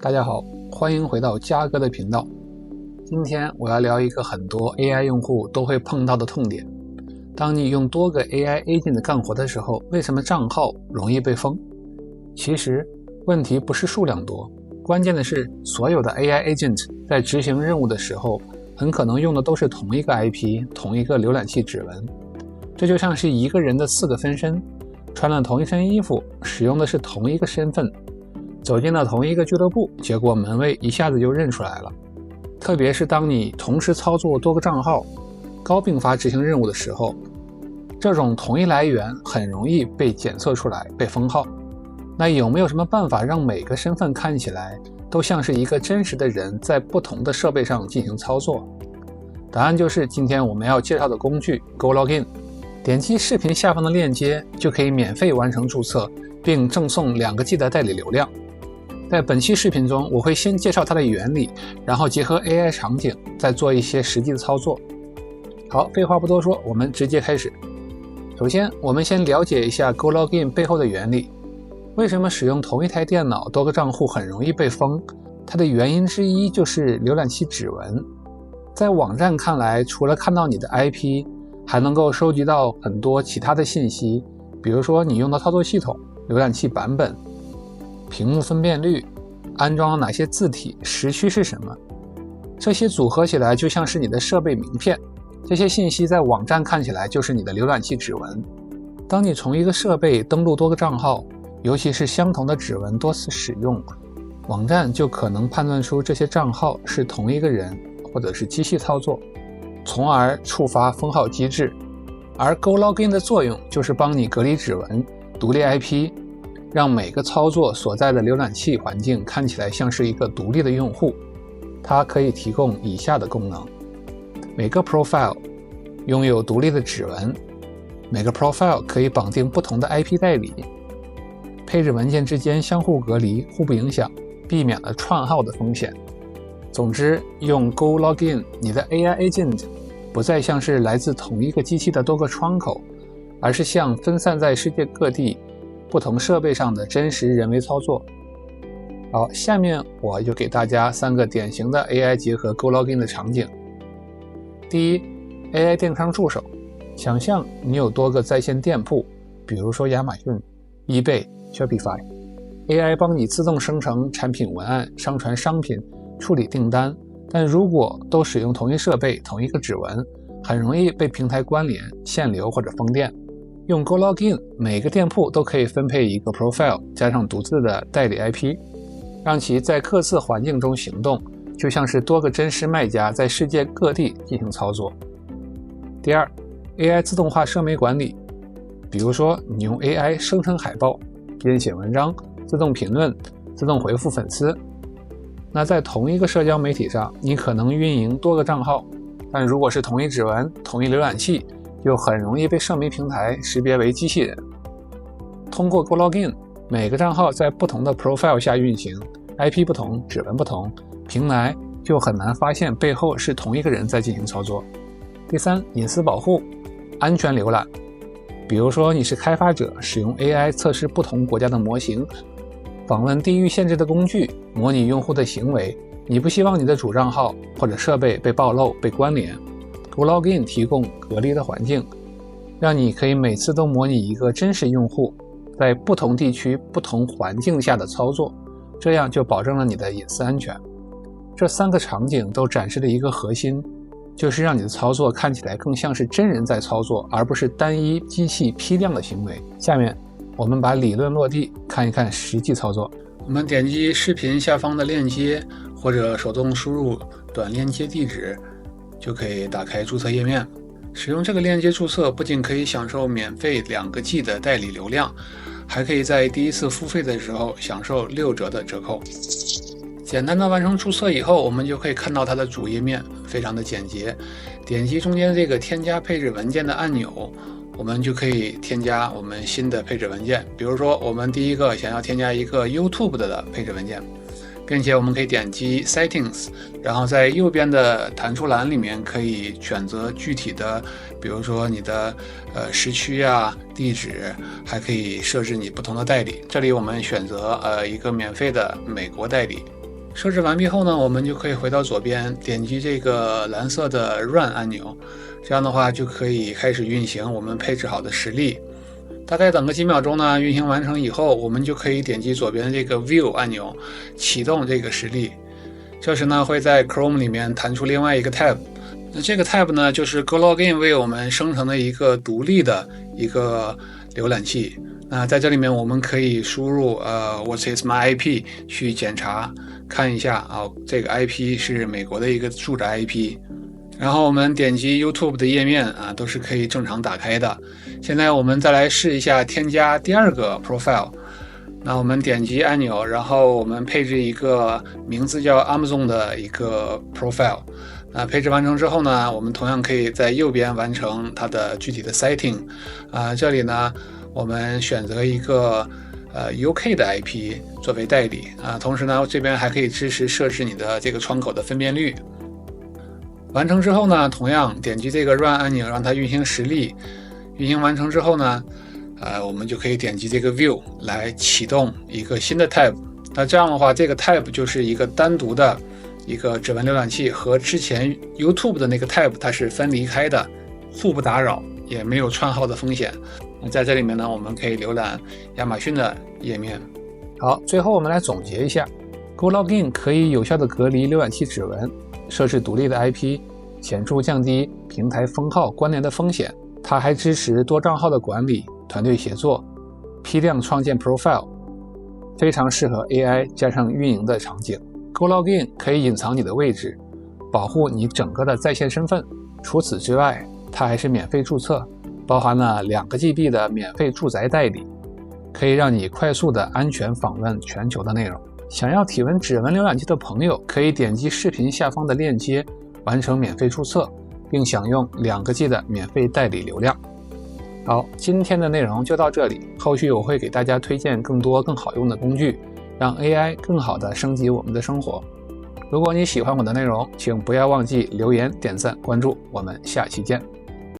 大家好，欢迎回到嘉哥的频道。今天我要聊一个很多 AI 用户都会碰到的痛点。当你用多个 AI agent 干活的时候，为什么账号容易被封？其实问题不是数量多，关键的是所有的 AI agent 在执行任务的时候，很可能用的都是同一个 IP， 同一个浏览器指纹。这就像是一个人的4个分身，穿了同一身衣服，使用的是同一个身份，走进了同一个俱乐部，结果门卫一下子就认出来了。特别是当你同时操作多个账号，高并发执行任务的时候，这种同一来源很容易被检测出来，被封号。那有没有什么办法让每个身份看起来都像是一个真实的人在不同的设备上进行操作？答案就是今天我们要介绍的工具 GoLogin。点击视频下方的链接就可以免费完成注册，并赠送2个 G 的代理流量。在本期视频中，我会先介绍它的原理，然后结合 AI 场景再做一些实际的操作。好，废话不多说，我们直接开始。首先我们先了解一下 GoLogin 背后的原理。为什么使用同一台电脑多个账户很容易被封？它的原因之一就是浏览器指纹。在网站看来，除了看到你的 IP， 还能够收集到很多其他的信息，比如说你用的操作系统、浏览器版本、屏幕分辨率、安装了哪些字体、时区是什么，这些组合起来就像是你的设备名片。这些信息在网站看起来就是你的浏览器指纹。当你从一个设备登录多个账号，尤其是相同的指纹多次使用，网站就可能判断出这些账号是同一个人或者是机器操作，从而触发封号机制。而 GoLogin 的作用就是帮你隔离指纹、独立 IP， 让每个操作所在的浏览器环境看起来像是一个独立的用户。它可以提供以下的功能：每个 profile 拥有独立的指纹，每个 profile 可以绑定不同的 IP 代理，配置文件之间相互隔离，互不影响，避免了串号的风险。总之，用 GoLogin， 你的 AI agent 不再像是来自同一个机器的多个窗口，而是像分散在世界各地不同设备上的真实人为操作。好，下面我就给大家3个典型的 AI 结合 GoLogin 的场景。第一， AI 电商助手。想象你有多个在线店铺，比如说亚马逊、eBay、Shopify，AI 帮你自动生成产品文案、上传商品、处理订单，但如果都使用同一设备、同一个指纹，很容易被平台关联、限流或者封店。用 GoLogin， 每个店铺都可以分配一个 profile 加上独自的代理 IP， 让其在各自环境中行动，就像是多个真实卖家在世界各地进行操作。第二， AI 自动化社媒管理。比如说你用 AI 生成海报、编写文章、自动评论、自动回复粉丝。那在同一个社交媒体上，你可能运营多个账号，但如果是同一指纹、同一浏览器，就很容易被社媒平台识别为机器人。通过 GoLogin， 每个账号在不同的 profile 下运行， IP 不同，指纹不同，平台就很难发现背后是同一个人在进行操作。第三，隐私保护、安全浏览。比如说你是开发者，使用 AI 测试不同国家的模型，访问地域限制的工具，模拟用户的行为，你不希望你的主账号或者设备被暴露、被关联。GoLogin 提供隔离的环境，让你可以每次都模拟一个真实用户在不同地区、不同环境下的操作，这样就保证了你的隐私安全。这3个场景都展示了一个核心，就是让你的操作看起来更像是真人在操作，而不是单一机器批量的行为。下面我们把理论落地，看一看实际操作。我们点击视频下方的链接，或者手动输入短链接地址，就可以打开注册页面。使用这个链接注册，不仅可以享受免费2个 G 的代理流量，还可以在第一次付费的时候享受6折的折扣。简单的完成注册以后，我们就可以看到它的主页面，非常的简洁。点击中间这个添加配置文件的按钮，我们就可以添加我们新的配置文件。比如说我们第一个想要添加一个 YouTube 的配置文件，并且我们可以点击 Settings， 然后在右边的弹出栏里面可以选择具体的，比如说你的时区啊、地址，还可以设置你不同的代理。这里我们选择一个免费的美国代理。设置完毕后呢，我们就可以回到左边，点击这个蓝色的 Run 按钮，这样的话就可以开始运行我们配置好的实例。大概等个几秒钟呢，运行完成以后，我们就可以点击左边的这个 View 按钮，启动这个实例。这时呢，会在 Chrome 里面弹出另外一个 tab。那这个 tab 呢，就是 GoLogin 为我们生成的一个独立的一个浏览器。那在这里面，我们可以输入What is my IP 去检查看一下啊，这个 IP 是美国的一个住宅 IP。然后我们点击 YouTube 的页面啊，都是可以正常打开的。现在我们再来试一下添加第二个 profile。那我们点击按钮，然后我们配置一个名字叫 Amazon 的一个 profile。那配置完成之后呢，我们同样可以在右边完成它的具体的 setting。这里呢，我们选择一个UK 的 IP 作为代理啊，同时呢，这边还可以支持设置你的这个窗口的分辨率。完成之后呢，同样点击这个 Run 按钮，让它运行实例。运行完成之后呢，我们就可以点击这个 View 来启动一个新的 tab。那这样的话，这个 tab 就是一个单独的一个指纹浏览器，和之前 YouTube 的那个 tab 它是分离开的，互不打扰，也没有串号的风险。那在这里面呢，我们可以浏览亚马逊的页面。好，最后我们来总结一下 ，GoLogin 可以有效的隔离浏览器指纹，设置独立的 IP， 显著降低平台封号关联的风险。它还支持多账号的管理、团队协作、批量创建 profile， 非常适合 AI 加上运营的场景。GoLogin 可以隐藏你的位置，保护你整个的在线身份。除此之外，它还是免费注册，包含了2个 GB 的免费住宅代理，可以让你快速的安全访问全球的内容。想要体温指纹浏览器的朋友，可以点击视频下方的链接，完成免费注册，并享用2个 G 的免费代理流量。好，今天的内容就到这里，后续我会给大家推荐更多更好用的工具，让 AI 更好的升级我们的生活。如果你喜欢我的内容，请不要忘记留言、点赞、关注，我们下期见。